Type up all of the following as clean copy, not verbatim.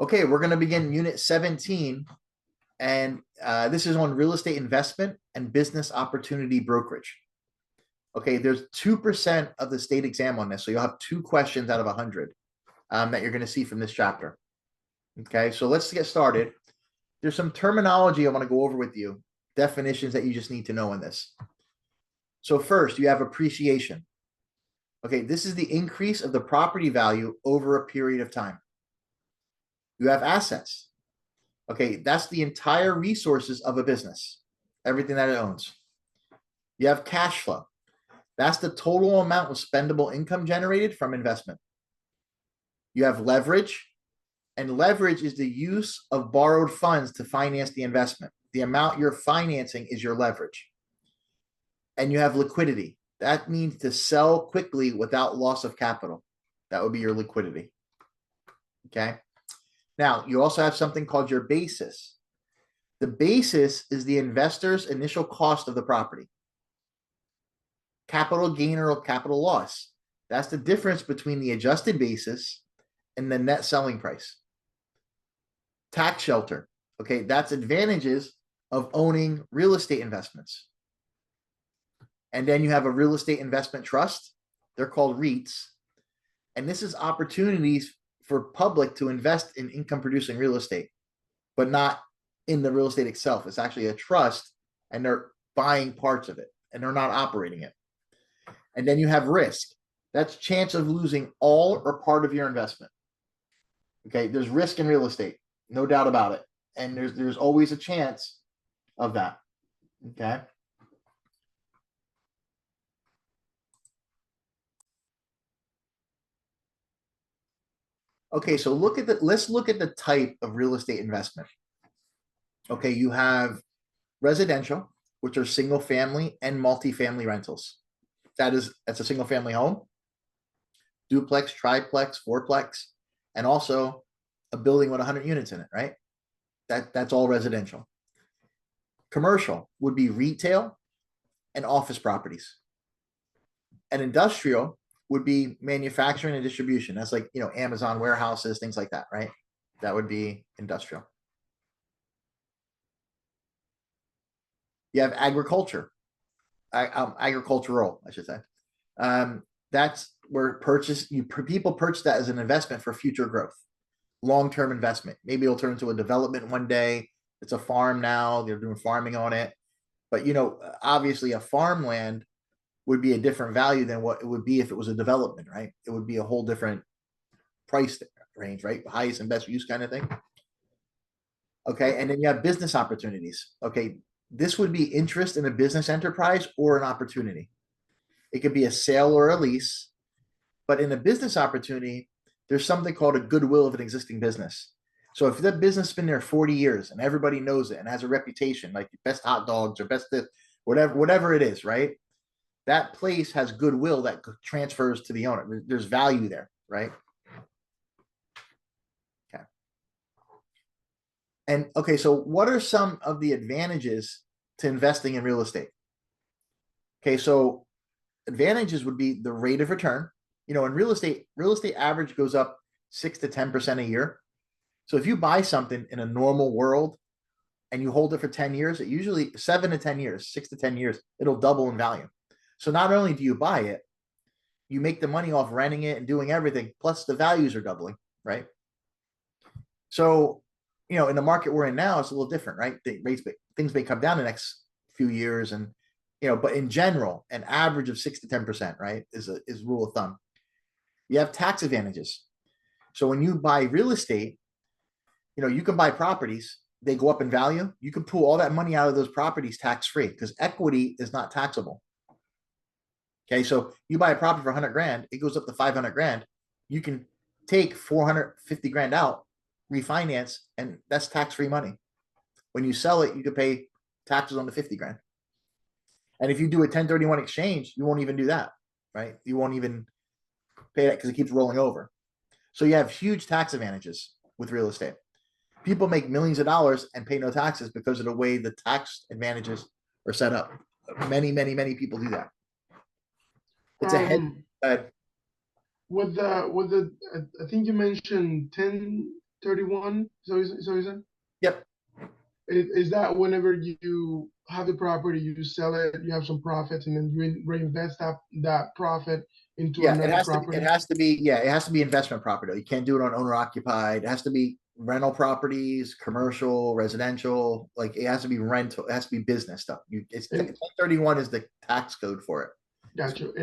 Okay, we're going to begin Unit 17, and this is on real estate investment and business opportunity brokerage. Okay, there's 2% of the state exam on this, so you'll have 2 questions out of 100 that you're going to see from this chapter. Okay, so let's get started. There's some terminology I want to go over with you, definitions that you just need to know in this. So first, you have appreciation. Okay, this is the increase of the property value over a period of time. You have assets. Okay, that's the entire resources of a business, everything that it owns. You have cash flow. That's the total amount of spendable income generated from investment. You have leverage, and leverage is the use of borrowed funds to finance the investment. The amount you're financing is your leverage. And you have liquidity. That means to sell quickly without loss of capital. That would be your liquidity. Okay. Now, you also have something called your basis. The basis is the investor's initial cost of the property. Capital gain or capital loss. That's the difference between the adjusted basis and the net selling price. Tax shelter. Okay, that's advantages of owning real estate investments. And then you have a real estate investment trust. They're called REITs. And this is opportunities for public to invest in income producing real estate, but not in the real estate itself. It's actually a trust, and they're buying parts of it and they're not operating it. And then you have risk. That's chance of losing all or part of your investment. Okay, there's risk in real estate, no doubt about it. And there's always a chance of that. Okay. Okay, so let's look at the type of real estate investment. Okay, you have residential, which are single family and multifamily rentals. That's a single family home, duplex, triplex, fourplex, and also a building with 100 units in it, right? That's all residential. Commercial would be retail and office properties. And industrial would be manufacturing and distribution. That's like, Amazon warehouses, things like that, right? That would be industrial. You have agriculture, agricultural, I should say. That's where people purchase that as an investment for future growth, long-term investment. Maybe it'll turn into a development one day. It's a farm now. They're doing farming on it. But, obviously a farmland would be a different value than what it would be if it was a development, right? It would be a whole different price range, right? Highest and best use kind of thing. Okay. And then you have business opportunities. Okay. This would be interest in a business enterprise or an opportunity. It could be a sale or a lease, but in a business opportunity, there's something called a goodwill of an existing business. So if the business has been there 40 years and everybody knows it and has a reputation, like best hot dogs or best this, whatever it is, right? That place has goodwill that transfers to the owner. There's value there, right? Okay. And okay, so what are some of the advantages to investing in real estate? Okay, so advantages would be the rate of return. In real estate average goes up 6 to 10% a year. So if you buy something in a normal world and you hold it for 10 years, it usually 7 to 10 years, 6 to 10 years, it'll double in value. So not only do you buy it, you make the money off renting it and doing everything, plus the values are doubling, right? So, in the market we're in now, it's a little different, right? Things may come down the next few years, and but in general, an average of 6 to 10%, right, is rule of thumb. You have tax advantages. So when you buy real estate, you can buy properties, they go up in value. You can pull all that money out of those properties tax-free because equity is not taxable. Okay, so you buy a property for 100 grand, it goes up to 500 grand. You can take 450 grand out, refinance, and that's tax-free money. When you sell it, you can pay taxes on the 50 grand. And if you do a 1031 exchange, you won't even do that, right? You won't even pay that because it keeps rolling over. So you have huge tax advantages with real estate. People make millions of dollars and pay no taxes because of the way the tax advantages are set up. Many, many, many people do that. It's a head. With the I think you mentioned 10 1031? So you said? Yep. Is that whenever you have the property, you sell it, you have some profits, and then you reinvest that profit into Yeah, it another has to be, it property? has to be, yeah, it has to be investment property. You can't do it on owner occupied. It has to be rental properties, commercial, residential, like it has to be rental, it has to be business stuff. It's And 1031 is the tax code for it. It's got you.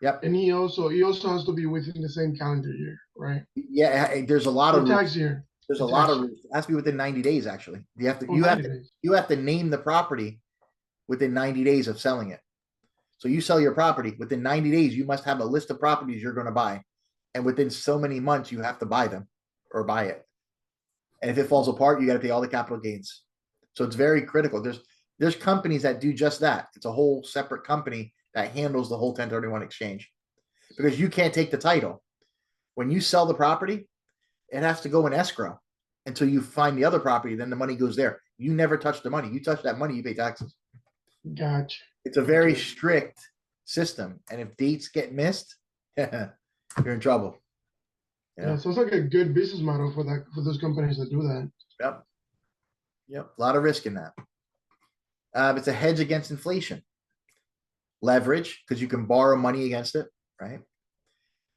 Yep. And he also has to be within the same calendar year, right? Yeah, there's a lot Or of rules. tax year. There's A a lot tax of year. rules. It has to be within 90 days, actually. Oh, 90 days. You have to name the property within 90 days of selling it. So you sell your property within 90 days, you must have a list of properties you're going to buy. And within so many months, you have to buy them or buy it. And if it falls apart, you got to pay all the capital gains. So it's very critical. There's companies that do just that. It's a whole separate company that handles the whole 1031 exchange because you can't take the title. When you sell the property, it has to go in escrow until you find the other property. Then the money goes there. You never touch the money. You touch that money, you pay taxes. Gotcha. It's a very strict system. And if dates get missed, you're in trouble. Yeah, sounds like a good business model for those companies that do that. Yep. Yep. A lot of risk in that. It's a hedge against inflation. Leverage, because you can borrow money against it, right?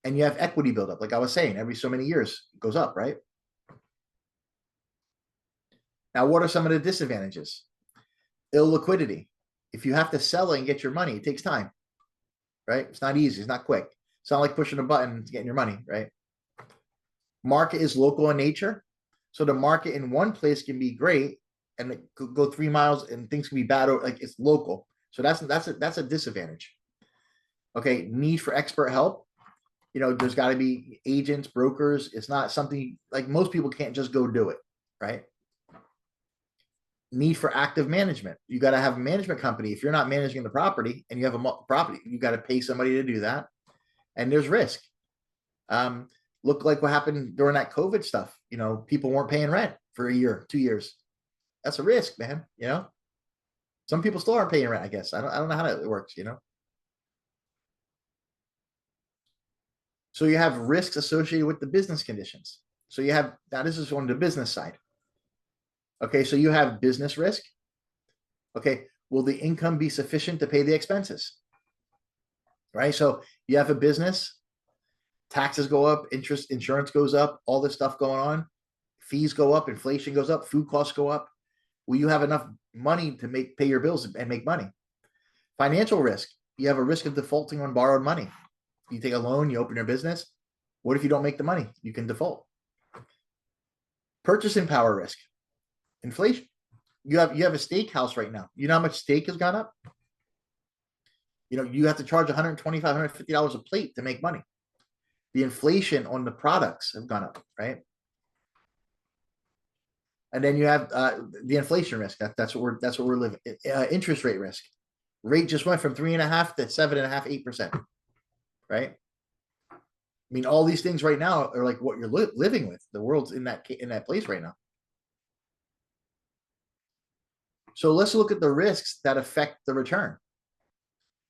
And you have equity buildup. Like I was saying, every so many years it goes up, right? Now, what are some of the disadvantages? Illiquidity. If you have to sell it and get your money, it takes time, right? It's not easy. It's not quick. It's not like pushing a button to getting your money, right? Market is local in nature. So the market in one place can be great and it could go 3 miles and things can be bad. Like it's local. So that's a disadvantage. Okay. Need for expert help. There's got to be agents, brokers. It's not something like most people can't just go do it, right? Need for active management. You got to have a management company. If you're not managing the property and you have a property, you got to pay somebody to do that. And there's risk. Look like what happened during that COVID stuff. People weren't paying rent for a year, 2 years. That's a risk, man. Some people still aren't paying rent, I guess. I don't know how that works, So you have risks associated with the business conditions. So now this is on the business side. Okay, so you have business risk. Okay, will the income be sufficient to pay the expenses? Right, so you have a business, taxes go up, insurance goes up, all this stuff going on, fees go up, inflation goes up, food costs go up. Will you have enough money to pay your bills and make money? Financial risk, you have a risk of defaulting on borrowed money. You take a loan, you open your business. What if you don't make the money? You can default. Purchasing power risk, inflation. You have a steakhouse right now. You know how much steak has gone up? You have to charge $125, $150 a plate to make money. The inflation on the products have gone up, right? And then you have the inflation risk. That's what we're living. Interest rate risk. Rate just went from 3.5% to 7.5%, 8%, right? I mean, all these things right now are like what you're living with. The world's in that place right now. So let's look at the risks that affect the return.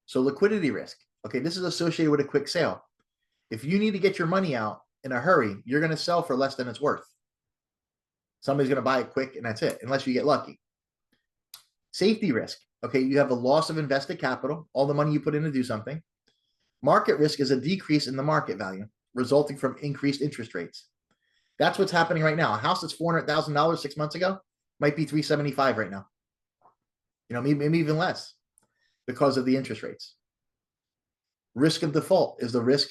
So liquidity risk. Okay, this is associated with a quick sale. If you need to get your money out in a hurry, you're going to sell for less than it's worth. Somebody's going to buy it quick and that's it, unless you get lucky. Safety risk. Okay, you have a loss of invested capital, all the money you put in to do something. Market risk is a decrease in the market value resulting from increased interest rates. That's what's happening right now. A house that's $400,000 6 months ago might be $375 right now. Maybe even less because of the interest rates. Risk of default is the risk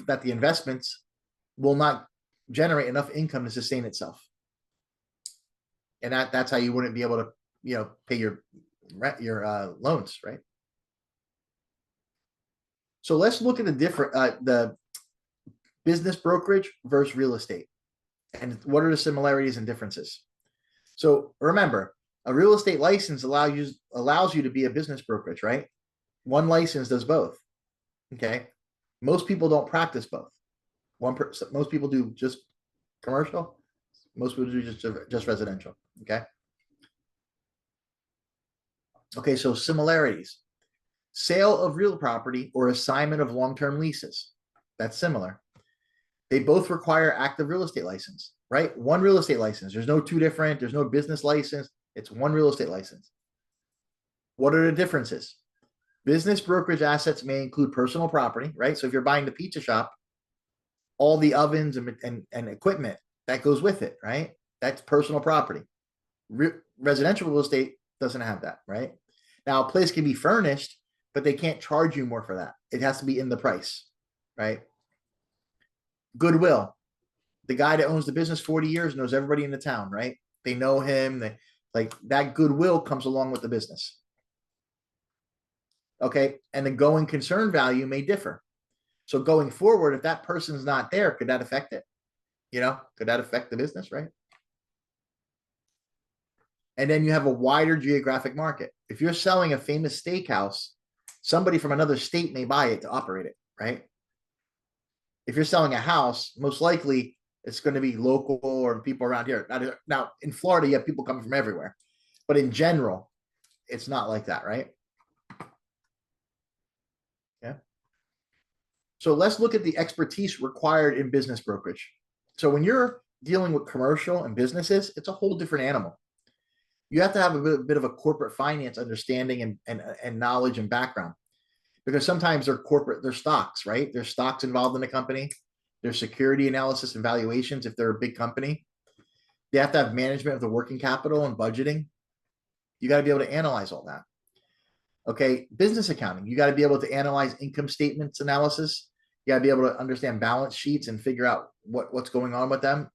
that the investments will not generate enough income to sustain itself. And that's how you wouldn't be able to, pay your loans, right? So let's look at the business brokerage versus real estate. And what are the similarities and differences? So remember, a real estate license allows you to be a business brokerage, right? One license does both. Okay. Most people don't practice both. Most people do just commercial. Most people do just residential. Okay. Okay. So similarities: sale of real property or assignment of long-term leases. That's similar. They both require active real estate license, right? One real estate license. There's no two different. There's no business license. It's one real estate license. What are the differences? Business brokerage assets may include personal property, right? So if you're buying the pizza shop, all the ovens and equipment that goes with it, right? That's personal property. Residential real estate doesn't have that, right? Now, a place can be furnished, but they can't charge you more for that. It has to be in the price, right? Goodwill. The guy that owns the business 40 years knows everybody in the town, right? They know him. Like that goodwill comes along with the business. Okay. And the going concern value may differ. So going forward, if that person's not there, could that affect it? Could that affect the business, right? And then you have a wider geographic market. If you're selling a famous steakhouse, somebody from another state may buy it to operate it, right? If you're selling a house, most likely it's going to be local or people around here. Now in Florida, you have people coming from everywhere, but in general, it's not like that, right? Yeah. So let's look at the expertise required in business brokerage. So when you're dealing with commercial and businesses, it's a whole different animal. You have to have a bit of a corporate finance understanding and knowledge and background, because sometimes they're stocks, right? There's stocks involved in the company. There's security analysis and valuations if they're a big company. They have to have management of the working capital and budgeting. You got to be able to analyze all that. Okay, business accounting. You got to be able to analyze income statements analysis. You got to be able to understand balance sheets and figure out what's going on with them.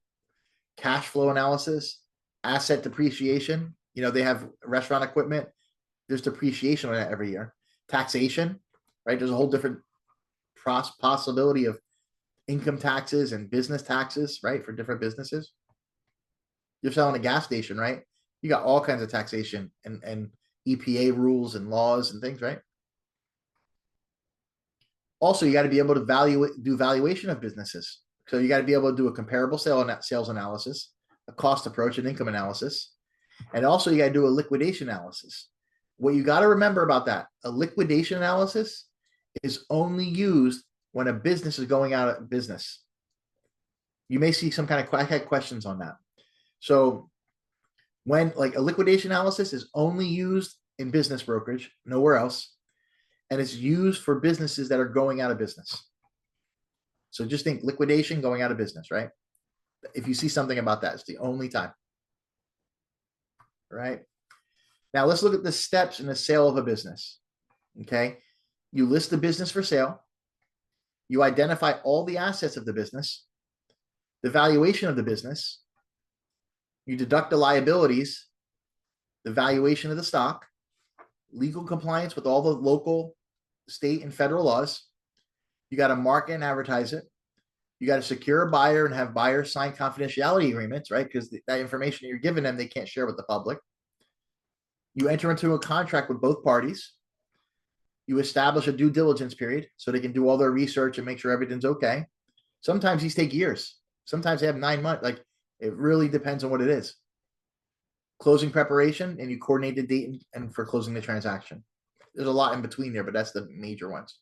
Cash flow analysis, asset depreciation. They have restaurant equipment. There's depreciation on that every year. Taxation, right? There's a whole different possibility of income taxes and business taxes, right? For different businesses. You're selling a gas station, right? You got all kinds of taxation and EPA rules and laws and things, right? Also, you got to be able to do valuation of businesses. So you got to be able to do a comparable sales analysis, a cost approach, and income analysis. And also you got to do a liquidation analysis. What you got to remember about that, a liquidation analysis is only used when a business is going out of business. You may see some kind of I had questions on that. So when like a liquidation analysis is only used in business brokerage, nowhere else. And it's used for businesses that are going out of business. So just think liquidation, going out of business, right? If you see something about that, it's the only time. Right? Now let's look at the steps in the sale of a business. Okay. You list the business for sale. You identify all the assets of the business, the valuation of the business. You deduct the liabilities, the valuation of the stock, legal compliance with all the local, state, and federal laws. You got to market and advertise it. You got to secure a buyer and have buyers sign confidentiality agreements, right? Because that information you're giving them, they can't share with the public. You enter into a contract with both parties. You establish a due diligence period so they can do all their research and make sure everything's okay. Sometimes these take years. Sometimes they have 9 months. Like it really depends on what it is. Closing preparation, and you coordinate the date and for closing the transaction. There's a lot in between there, but that's the major ones.